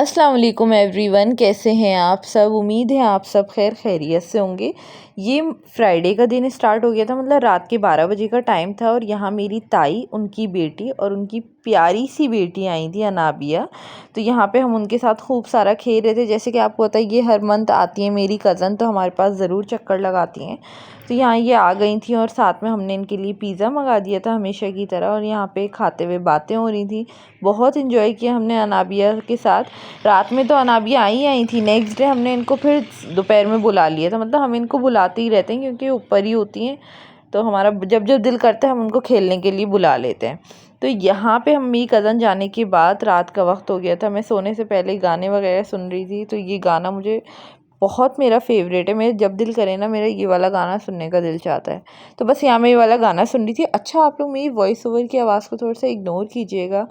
अस्सलाम वालेकुम एवरीवन, कैसे हैं आप सब। उम्मीद है आप सब खैर खैरियत से होंगे। ये फ्राइडे का दिन स्टार्ट हो गया था, मतलब रात के 12 बजे का टाइम था और यहाँ मेरी ताई, उनकी बेटी और उनकी प्यारी सी बेटी आई थी अनाबिया। तो यहाँ पे हम उनके साथ खूब सारा खेल रहे थे। जैसे कि आपको पता है ये हर मंथ आती हैं मेरी कज़न, तो हमारे पास ज़रूर चक्कर लगाती हैं। तो यहाँ ये आ गई थी और साथ में हमने इनके लिए पिज़्ज़ा मंगा दिया था हमेशा की तरह, और यहाँ पे खाते हुए बातें हो रही थी। बहुत इन्जॉय किया हमने अनाबिया के साथ। रात में तो अनाबिया आई थी, नेक्स्ट डे हमने इनको फिर दोपहर में बुला लिया था। मतलब हम इनको बुलाते ही रहते हैं क्योंकि ऊपर ही होती हैं, तो हमारा जब जब दिल करता है हम उनको खेलने के लिए बुला लेते हैं। तो यहाँ पे हम मेरी कज़न जाने के बाद रात का वक्त हो गया था, मैं सोने से पहले गाने वगैरह सुन रही थी। तो ये गाना मुझे बहुत मेरा फेवरेट है, मेरे जब दिल करे ना मेरा ये वाला गाना सुनने का दिल चाहता है। तो बस यहाँ मैं ये वाला गाना सुन रही थी। अच्छा, आप लोग मेरी वॉइस ओवर की आवाज़ को थोड़ा सा इग्नोर कीजिएगा।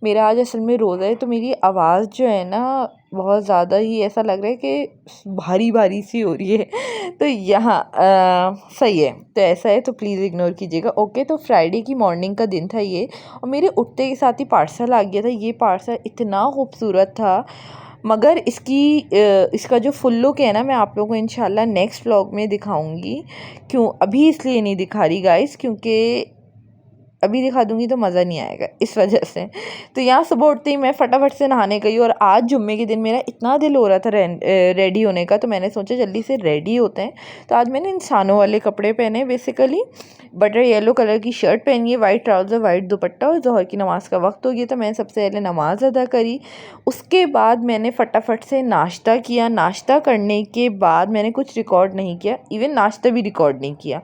मेरा आज असल में रोज़ा है, तो मेरी आवाज़ जो है ना बहुत ज़्यादा ही ऐसा लग रहा है कि भारी भारी सी हो रही है। तो यहाँ सही है, तो ऐसा है तो प्लीज़ इग्नोर कीजिएगा। ओके, तो फ्राइडे की मॉर्निंग का दिन था ये, और मेरे उठते के साथ ही पार्सल आ गया था। ये पार्सल इतना खूबसूरत था, मगर इसका जो फुल लुक है ना मैं आप लोगों को इंशाल्लाह नेक्स्ट व्लॉग में दिखाऊंगी। क्यों अभी इसलिए नहीं दिखा रही गाइस, क्योंकि अभी दिखा दूंगी तो मज़ा नहीं आएगा, इस वजह से। तो यहाँ सुबह उठते ही मैं फटाफट से नहाने गई, और आज जुम्मे के दिन मेरा इतना दिल हो रहा था रेडी होने का, तो मैंने सोचा जल्दी से रेडी होते हैं। तो आज मैंने इंसानों वाले कपड़े पहने, बेसिकली बटर येलो कलर की शर्ट पहनी है, वाइट ट्राउज़र, वाइट दुपट्टा, और ज़ोहर की नमाज़ का वक्त हो गया। तो मैंने सबसे पहले नमाज़ अदा करी। उसके बाद मैंने फटाफट से नाश्ता किया। नाश्ता करने के बाद मैंने कुछ रिकॉर्ड नहीं किया, इवन नाश्ता भी रिकॉर्ड नहीं किया।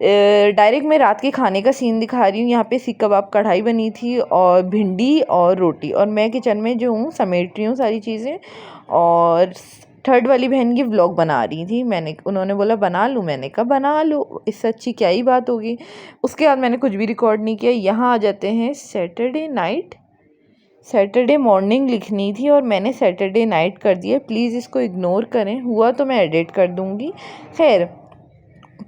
डायरेक्ट मैं रात के खाने का सीन दिखा रही हूँ। यहाँ पे सीख कबाब कढ़ाई बनी थी और भिंडी और रोटी, और मैं किचन में जो हूँ समेट रही हूँ सारी चीज़ें। और थर्ड वाली बहन की व्लॉग बना रही थी, उन्होंने बोला बना लूँ, मैंने कहा बना लो, इससे अच्छी क्या ही बात होगी। उसके बाद मैंने कुछ भी रिकॉर्ड नहीं किया। यहाँ आ जाते हैं सैटरडे नाइट। सैटरडे मॉर्निंग लिखनी थी और मैंने सैटरडे नाइट कर दिया, प्लीज़ इसको इग्नोर करें, हुआ तो मैं एडिट कर दूँगी। खैर,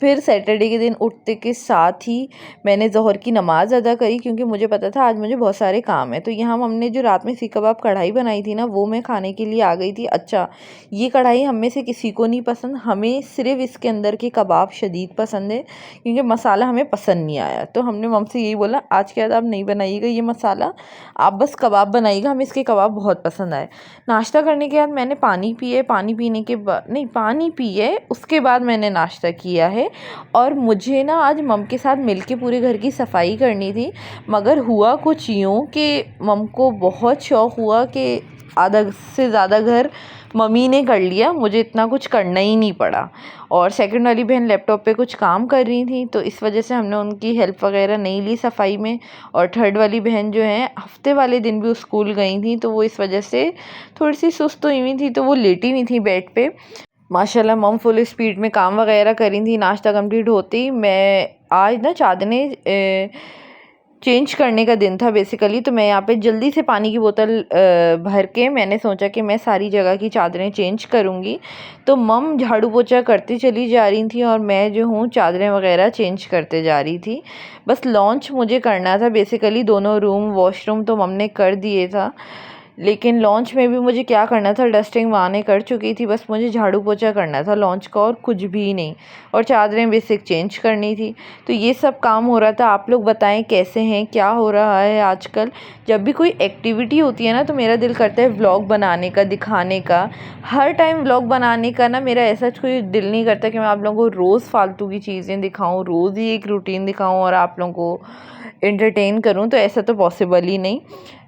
फिर सैटरडे के दिन उठते के साथ ही मैंने ज़ोहर की नमाज़ अदा करी, क्योंकि मुझे पता था आज मुझे बहुत सारे काम हैं। तो यहाँ हमने जो रात में सीख कबाब कढ़ाई बनाई थी ना, वो मैं खाने के लिए आ गई थी। अच्छा, ये कढ़ाई हम में से किसी को नहीं पसंद, हमें सिर्फ इसके अंदर के कबाब शदीद पसंद है, क्योंकि मसाला हमें पसंद नहीं आया। तो हमने मम से यही बोला आज के बाद आप नहीं बनाइएगा ये मसाला, आप बस कबाब बनाइएगा, हमें इसके कबाब बहुत पसंद आए। नाश्ता करने के बाद मैंने पानी पिए, पानी पीने के बाद नहीं, पानी पिए उसके बाद मैंने नाश्ता किया है। और मुझे ना आज मम के साथ मिलके पूरे घर की सफाई करनी थी, मगर हुआ कुछ यूँ कि मम को बहुत शौक़ हुआ कि आधा से ज़्यादा घर मम्मी ने कर लिया, मुझे इतना कुछ करना ही नहीं पड़ा। और सेकंड वाली बहन लैपटॉप पे कुछ काम कर रही थी, तो इस वजह से हमने उनकी हेल्प वगैरह नहीं ली सफाई में। और थर्ड वाली बहन जो है हफ्ते वाले दिन भी स्कूल गई थी, तो वो इस वजह से थोड़ी सी सुस्त हुई थी, तो वो लेटी हुई थी बेड पे। माशाल्लाह मम फुल स्पीड में काम वगैरह करी थी। नाश्ता कंप्लीट होते ही मैं आज ना चादरें चेंज करने का दिन था बेसिकली, तो मैं यहाँ पे जल्दी से पानी की बोतल भर के मैंने सोचा कि मैं सारी जगह की चादरें चेंज करूँगी। तो मम झाड़ू पोछा करती चली जा रही थी और मैं जो हूँ चादरें वगैरह चेंज करते जा रही थी। बस लॉन्च मुझे करना था बेसिकली, दोनों रूम वॉशरूम तो मम ने कर दिए था, लेकिन लॉन्च में भी मुझे क्या करना था, डस्टिंग माँ ने कर चुकी थी, बस मुझे झाड़ू पोछा करना था लॉन्च का और कुछ भी नहीं, और चादरें बेसिक चेंज करनी थी। तो ये सब काम हो रहा था। आप लोग बताएं कैसे हैं, क्या हो रहा है आजकल। जब भी कोई एक्टिविटी होती है ना तो मेरा दिल करता है व्लॉग बनाने का, दिखाने का। हर टाइम व्लॉग बनाने का ना मेरा ऐसा कोई दिल नहीं करता कि मैं आप लोगों को रोज़ फालतू की चीज़ें दिखाऊँ, रोज़ ही एक रूटीन दिखाऊँ और आप लोगों को एंटरटेन करूँ, तो ऐसा तो पॉसिबल ही नहीं।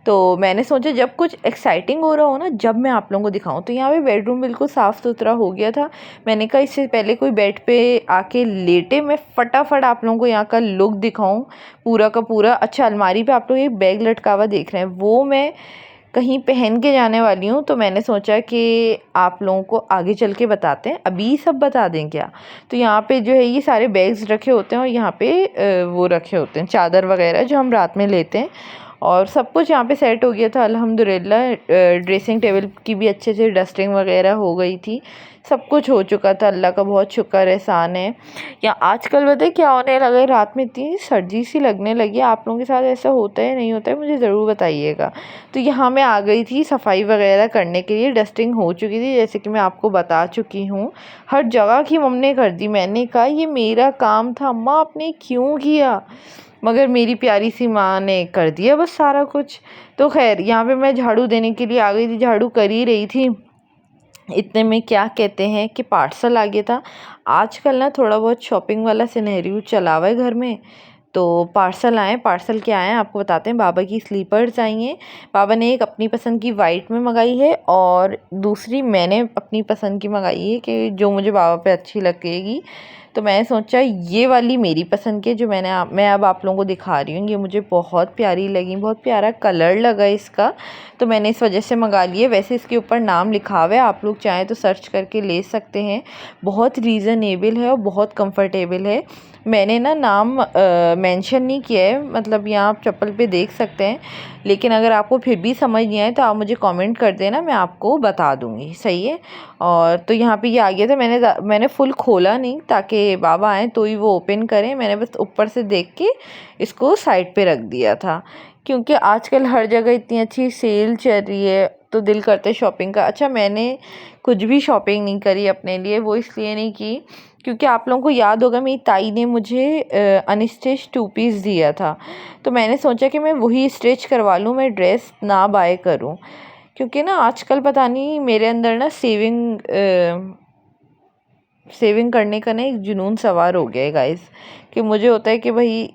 तो मैंने सोचा जब कुछ एक्साइटिंग हो रहा हो ना, जब मैं आप लोगों को दिखाऊं। तो यहाँ पे बेडरूम बिल्कुल साफ़ सुथरा हो गया था। मैंने कहा इससे पहले कोई बेड पे आके लेटे, मैं फटाफट आप लोगों को यहाँ का लुक दिखाऊं पूरा का पूरा। अच्छा, अलमारी पे आप लोग एक बैग लटका हुआ देख रहे हैं, वो मैं कहीं पहन के जाने वाली हूँ, तो मैंने सोचा कि आप लोगों को आगे चल के बताते हैं, अभी सब बता दें क्या। तो यहाँ पे जो है ये सारे बैग्स रखे होते हैं, और यहाँ पे वो रखे होते हैं चादर वगैरह जो हम रात में लेते हैं। और सब कुछ यहाँ पे सेट हो गया था अल्हम्दुलिल्लाह। ड्रेसिंग टेबल की भी अच्छे से डस्टिंग वगैरह हो गई थी, सब कुछ हो चुका था। अल्लाह का बहुत शुक्र एहसान है। या आजकल बताए क्या होने लगा है, रात में इतनी सर्दी सी लगने लगी है। आप लोगों के साथ ऐसा होता है नहीं होता है, मुझे ज़रूर बताइएगा। तो यहाँ मैं आ गई थी सफाई वगैरह करने के लिए। डस्टिंग हो चुकी थी जैसे कि मैं आपको बता चुकी हूँ। हर जगह की मम्मी ने कर दी। मैंने कहा ये मेरा काम था अम्मा, आपने क्यों किया? मगर मेरी प्यारी सी माँ ने कर दिया बस सारा कुछ। तो खैर यहाँ पे मैं झाड़ू देने के लिए आ गई थी, झाड़ू कर ही रही थी। इतने में क्या कहते हैं कि पार्सल आ गया था। आजकल ना थोड़ा बहुत शॉपिंग वाला सिनेरियो चला हुआ है घर में। तो पार्सल क्या आए आपको बताते हैं। बाबा की स्लीपर्स आई हैं। बाबा ने एक अपनी पसंद की वाइट में मंगाई है और दूसरी मैंने अपनी पसंद की मंगाई है कि जो मुझे बाबा पे अच्छी लगेगी। तो मैंने सोचा ये वाली मेरी पसंद की जो मैं अब आप लोगों को दिखा रही हूँ। ये मुझे बहुत प्यारी लगी, बहुत प्यारा कलर लगा इसका, तो मैंने इस वजह से मंगा लिए। वैसे इसके ऊपर नाम लिखा हुआ है, आप लोग चाहें तो सर्च करके ले सकते हैं। बहुत रीज़नेबल है और बहुत कंफर्टेबल है। मैंने ना नाम मेंशन नहीं किया है, मतलब यहाँ आप चप्पल पे देख सकते हैं। लेकिन अगर आपको फिर भी समझ नहीं आए तो आप मुझे कमेंट कर देना, मैं आपको बता दूँगी। सही है। और तो यहाँ पे ये आ गया था। मैंने फुल खोला नहीं ताकि बाबा आए तो ही वो ओपन करें। मैंने बस ऊपर से देख के इसको साइड पे रख दिया था, क्योंकि आजकल हर जगह इतनी अच्छी सेल चल रही है तो दिल करता है शॉपिंग का। अच्छा, मैंने कुछ भी शॉपिंग नहीं करी अपने लिए, वो इसलिए नहीं की क्योंकि आप लोगों को याद होगा मेरी ताई ने मुझे अनस्टिच 2 पीस दिया था। तो मैंने सोचा कि मैं वही स्टिच करवा लूँ, मैं ड्रेस ना बाय करूँ। क्योंकि ना आजकल पता नहीं मेरे अंदर ना सेविंग करने का ना एक जुनून सवार हो गया है गाइस। कि मुझे होता है कि भाई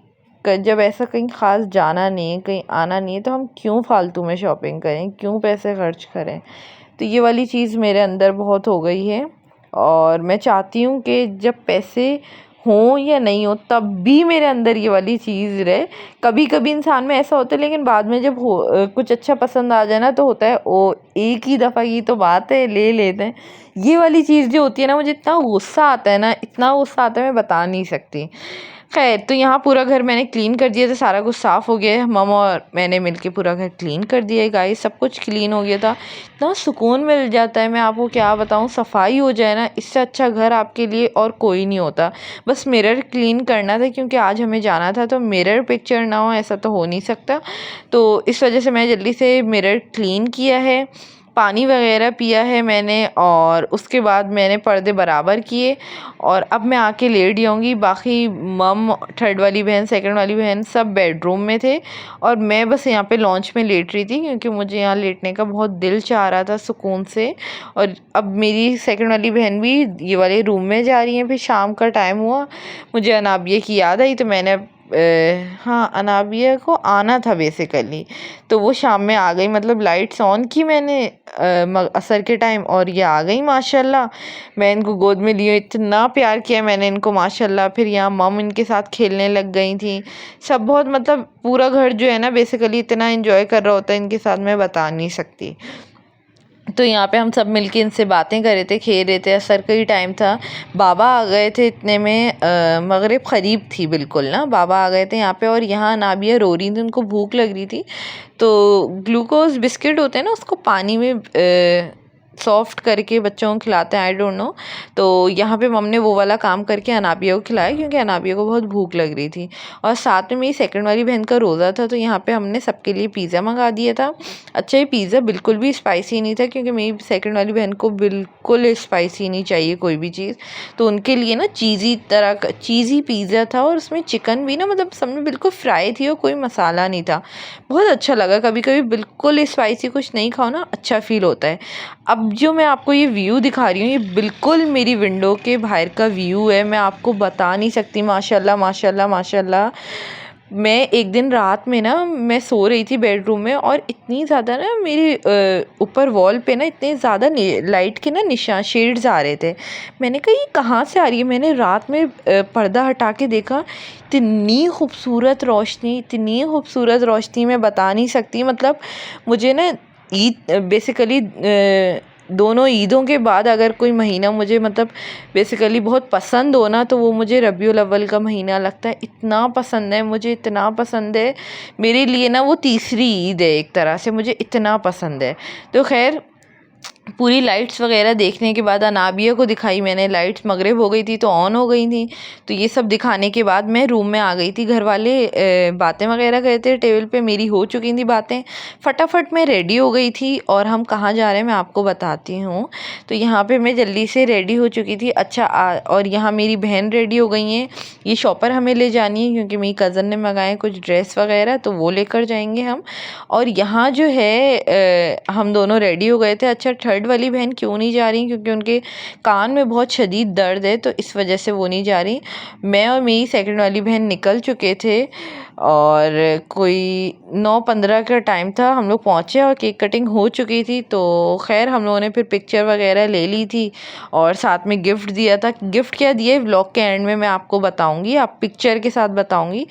जब ऐसा कहीं ख़ास जाना नहीं है, कहीं आना नहीं है, तो हम क्यों फालतू में शॉपिंग करें, क्यों पैसे खर्च करें। तो ये वाली चीज़ मेरे अंदर बहुत हो गई है। और मैं चाहती हूँ कि जब पैसे हों या नहीं हो तब भी मेरे अंदर ये वाली चीज़ रहे। कभी कभी इंसान में ऐसा होता है, लेकिन बाद में जब कुछ अच्छा पसंद आ जाए ना तो होता है ओ एक ही दफ़ा की तो बात है, ले लेते हैं। ये वाली चीज़ जो होती है ना, मुझे इतना गुस्सा आता है ना, इतना गुस्सा आता है मैं बता नहीं सकती। खैर, तो यहाँ पूरा घर मैंने क्लीन कर दिया था, सारा कुछ साफ़ हो गया है। मम्मा और मैंने मिलके पूरा घर क्लीन कर दिया है गाइस, सब कुछ क्लीन हो गया था। इतना सुकून मिल जाता है, मैं आपको क्या बताऊँ। सफाई हो जाए ना, इससे अच्छा घर आपके लिए और कोई नहीं होता। बस मिरर क्लीन करना था क्योंकि आज हमें जाना था, तो मिरर पिक्चर ना हो ऐसा तो हो नहीं सकता। तो इस वजह से मैं जल्दी से मिरर क्लीन किया है, पानी वगैरह पिया है मैंने, और उसके बाद मैंने पर्दे बराबर किए और अब मैं आके लेट जाऊँगी। बाकी मम, थर्ड वाली बहन, सेकंड वाली बहन सब बेडरूम में थे और मैं बस यहाँ पे लॉन्च में लेट रही थी क्योंकि मुझे यहाँ लेटने का बहुत दिल चाह रहा था सुकून से। और अब मेरी सेकंड वाली बहन भी ये वाले रूम में जा रही है। फिर शाम का टाइम हुआ, मुझे अनाबिया की याद आई तो मैंने हाँ, अनाबिया को आना था बेसिकली, तो वो शाम में आ गई। मतलब लाइट्स ऑन की मैंने असर के टाइम और ये आ गई माशाल्लाह। मैं इनको गोद में लिए, इतना प्यार किया मैंने इनको माशाल्लाह। फिर यहाँ मम इनके साथ खेलने लग गई थी। सब बहुत, मतलब पूरा घर जो है ना बेसिकली इतना एंजॉय कर रहा होता है इनके साथ, मैं बता नहीं सकती। तो यहाँ पे हम सब मिलके इनसे बातें कर रहे थे, खेल रहे थे। असर का ही टाइम था, बाबा आ गए थे इतने में। मगरिब क़रीब थी बिल्कुल ना, बाबा आ गए थे यहाँ पे। और यहाँ नाबिया रो रही थी, उनको भूख लग रही थी। तो ग्लूकोज बिस्किट होते हैं ना, उसको पानी में सॉफ्ट करके बच्चों को खिलाते हैं, आई डोंट नो। तो यहाँ पे मम ने वो वाला काम करके अनाबिया को खिलाया क्योंकि अनाबिया को बहुत भूख लग रही थी। और साथ में मेरी सेकंड वाली बहन का रोज़ा था, तो यहाँ पे हमने सबके लिए पिज़्ज़ा मंगा दिया था। अच्छा, ये पिज़्ज़ा बिल्कुल भी स्पाइसी नहीं था क्योंकि मेरी सेकंड वाली बहन को बिल्कुल स्पाइसी नहीं चाहिए कोई भी चीज़। तो उनके लिए ना चीज़ी पिज़्ज़ा था और उसमें चिकन भी ना, मतलब समझो बिल्कुल फ्राई थी और कोई मसाला नहीं था। बहुत अच्छा लगा। कभी कभी बिल्कुल स्पाइसी कुछ नहीं खाओ ना, अच्छा फ़ील होता है। अब जो मैं आपको ये व्यू दिखा रही हूँ, ये बिल्कुल मेरी विंडो के बाहर का व्यू है। मैं आपको बता नहीं सकती, माशाल्लाह माशाल्लाह माशाल्लाह। मैं एक दिन रात में ना, मैं सो रही थी बेडरूम में और इतनी ज़्यादा ना मेरे ऊपर वॉल पे ना इतने ज़्यादा लाइट के ना निशान, शेड्स आ रहे थे। मैंने कहा ये कहाँ से आ रही है। मैंने रात में पर्दा हटा के देखा, इतनी खूबसूरत रोशनी, इतनी खूबसूरत रोशनी मैं बता नहीं सकती। मतलब मुझे ना ईद बेसिकली दोनों ईदों के बाद अगर कोई महीना मुझे मतलब बेसिकली बहुत पसंद हो ना, तो वो मुझे रबीउल अव्वल का महीना लगता है। इतना पसंद है मुझे, इतना पसंद है मेरे लिए ना, वो तीसरी ईद है एक तरह से, मुझे इतना पसंद है। तो खैर पूरी लाइट्स वगैरह देखने के बाद अनाबिया को दिखाई मैंने, लाइट्स मगरिब हो गई थी तो ऑन हो गई थी। तो ये सब दिखाने के बाद मैं रूम में आ गई थी। घर वाले बातें वगैरह कर थे टेबल पे, मेरी हो चुकी थी बातें। फटाफट मैं रेडी हो गई थी और हम कहाँ जा रहे हैं मैं आपको बताती हूँ। तो यहाँ पे मैं जल्दी से रेडी हो चुकी थी। अच्छा और यहाँ मेरी बहन रेडी हो गई हैं। ये शॉपर हमें ले जानी है क्योंकि मेरी कज़न ने मंगाए कुछ ड्रेस वगैरह, तो वो लेकर जाएंगे हम। और यहाँ जो है हम दोनों रेडी हो गए थे। अच्छा थर्ड वाली बहन क्यों नहीं जा रही, क्योंकि उनके कान में बहुत शदीद दर्द है, तो इस वजह से वो नहीं जा रही। मैं और मेरी सेकंड वाली बहन निकल चुके थे और कोई 9:15 का टाइम था, हम लोग पहुँचे और केक कटिंग हो चुकी थी। तो खैर हम लोगों ने फिर पिक्चर वगैरह ले ली थी और साथ में गिफ्ट दिया था। गिफ्ट क्या दिए व्लॉग के एंड में मैं आपको बताऊँगी, आप पिक्चर के साथ बताऊँगी।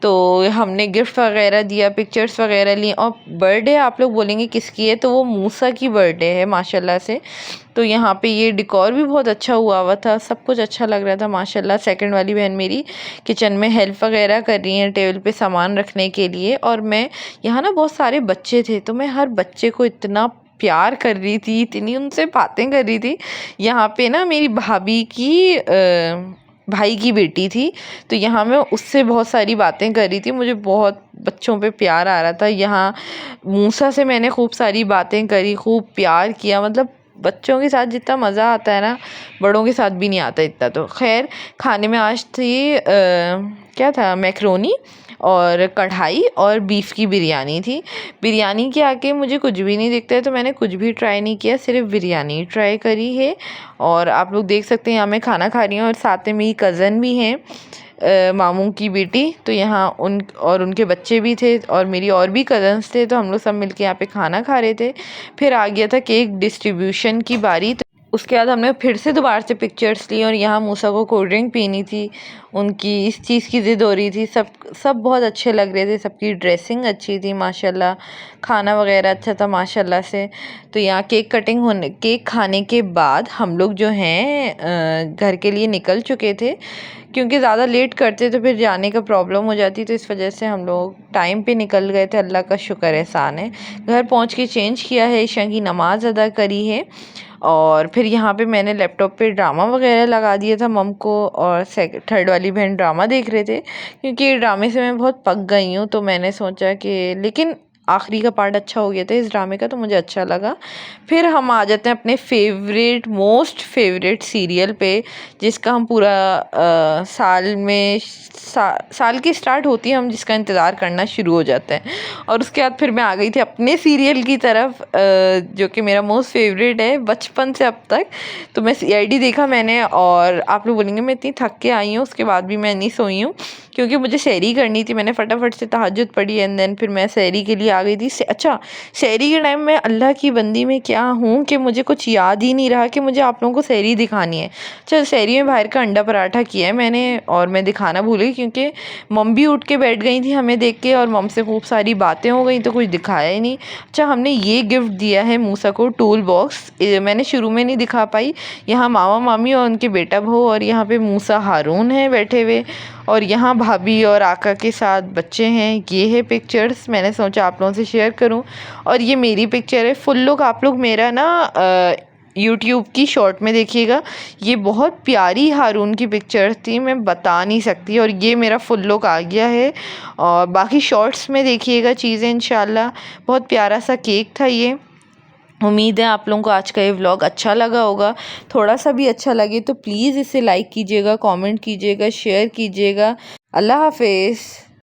तो हमने गिफ्ट वगैरह दिया, पिक्चर्स वगैरह ली। और बर्थडे आप लोग बोलेंगे किसकी है, तो वो मूसा की बर्थडे है माशाल्लाह से। तो यहाँ पे ये डेकोर भी बहुत अच्छा हुआ था, सब कुछ अच्छा लग रहा था माशाल्लाह। सेकंड वाली बहन मेरी किचन में हेल्प वगैरह कर रही हैं टेबल पे सामान रखने के लिए। और मैं यहाँ ना बहुत सारे बच्चे थे, तो मैं हर बच्चे को इतना प्यार कर रही थी, इतनी उनसे बातें कर रही थी। यहाँ पे ना मेरी भाभी की भाई की बेटी थी, तो यहाँ मैं उससे बहुत सारी बातें कर रही थी। मुझे बहुत बच्चों पे प्यार आ रहा था। यहाँ मूसा से मैंने खूब सारी बातें करी, खूब प्यार किया। मतलब बच्चों के साथ जितना मज़ा आता है ना, बड़ों के साथ भी नहीं आता इतना। तो खैर खाने में आज थी क्या था, मैक्रोनी और कढ़ाई और बीफ की बिरयानी थी। बिरयानी के आगे मुझे कुछ भी नहीं दिखता है, तो मैंने कुछ भी ट्राई नहीं किया, सिर्फ बिरयानी ट्राई करी है। और आप लोग देख सकते हैं यहाँ मैं खाना खा रही हूँ और साथ में मेरी कज़न भी हैं, मामू की बेटी। तो यहाँ उनके बच्चे भी थे और मेरी और भी कज़न्स थे, तो हम लोग सब मिलके यहाँ पे खाना खा रहे थे। फिर आ गया था केक डिस्ट्रीब्यूशन की बारी। तो उसके बाद हमने फिर से दोबारा से पिक्चर्स ली और यहाँ मूसा को कोल्ड ड्रिंक पीनी थी, उनकी इस चीज़ की ज़िद हो रही थी। सब बहुत अच्छे लग रहे थे, सबकी ड्रेसिंग अच्छी थी माशाल्लाह, खाना वगैरह अच्छा था माशाल्लाह से। तो यहाँ केक खाने के बाद हम लोग जो हैं घर के लिए निकल चुके थे, क्योंकि ज़्यादा लेट करते तो फिर जाने का प्रॉब्लम हो जाती, तो इस वजह से हम लोग टाइम पे निकल गए थे। अल्लाह का शुक्र एहसान है। घर पहुँच के चेंज किया है, ईशा की नमाज़ अदा करी है और फिर यहाँ पे मैंने लैपटॉप पे ड्रामा वगैरह लगा दिया था मम को, और थर्ड वाली बहन ड्रामा देख रहे थे। क्योंकि ड्रामे से मैं बहुत पक गई हूँ, तो मैंने सोचा कि लेकिन आखिरी का पार्ट अच्छा हो गया था इस ड्रामे का, तो मुझे अच्छा लगा। फिर हम आ जाते हैं अपने मोस्ट फेवरेट सीरियल पे, जिसका हम पूरा साल में साल की स्टार्ट होती है हम जिसका इंतज़ार करना शुरू हो जाता है। और उसके बाद फिर मैं आ गई थी अपने सीरियल की तरफ, जो कि मेरा मोस्ट फेवरेट है बचपन से अब तक। तो मैं CID देखा मैंने, और आप लोग बोलेंगे मैं इतनी थक के आई हूँ, उसके बाद भी मैं नहीं सोई हूँ क्योंकि मुझे सहरी करनी थी। मैंने फटाफट से तहज्जुद पढ़ी एंड देन फिर मैं सहरी के लिए आ गई थी। अच्छा सहरी के टाइम में अल्लाह की बंदी में क्या हूँ कि मुझे कुछ याद ही नहीं रहा कि मुझे आप लोगों को सहरी दिखानी है। चल सहरी में बाहर का अंडा पराठा किया है मैंने, और मैं दिखाना भूल गई क्योंकि मम भी उठ के बैठ गई थी हमें देख के, और मम से खूब सारी बातें हो गई तो कुछ दिखाया ही नहीं। अच्छा हमने ये गिफ्ट दिया है मूसा को, टूल बॉक्स, मैंने शुरू में नहीं दिखा पाई। यहाँ मामा मामी और उनके बेटा बहू, और यहाँ पे मूसा हारून है बैठे हुए, और यहाँ भाभी और आका के साथ बच्चे हैं। ये है पिक्चर्स, मैंने सोचा आप लोगों से शेयर करूं। और ये मेरी पिक्चर है फुल लुक। आप लोग मेरा ना यूट्यूब की शॉर्ट में देखिएगा, ये बहुत प्यारी हारून की पिक्चर थी, मैं बता नहीं सकती। और ये मेरा फुल लुक आ गया है, और बाकी शॉर्ट्स में देखिएगा चीज़ें इंशाल्लाह। बहुत प्यारा सा केक था ये। उम्मीद है आप लोगों को आज का ये व्लॉग अच्छा लगा होगा। थोड़ा सा भी अच्छा लगे तो प्लीज़ इसे लाइक कीजिएगा, कमेंट कीजिएगा, शेयर कीजिएगा। अल्लाह हाफिज़।